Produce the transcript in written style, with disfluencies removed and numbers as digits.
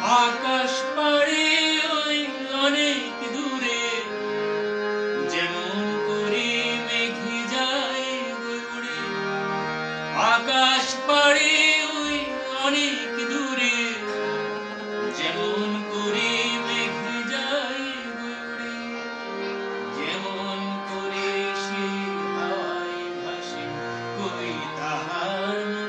আকাশ পাড়ি ওই অনেক দূরে, যেমন করে মেঘে যায় বয়ে উড়ে। আকাশ পাড়ি ওই অনেক দূরে, যেমন করে মেঘে যায় বয়ে উড়ে। যেমন করে সে হাওয়ায় ভাসে কই তাহার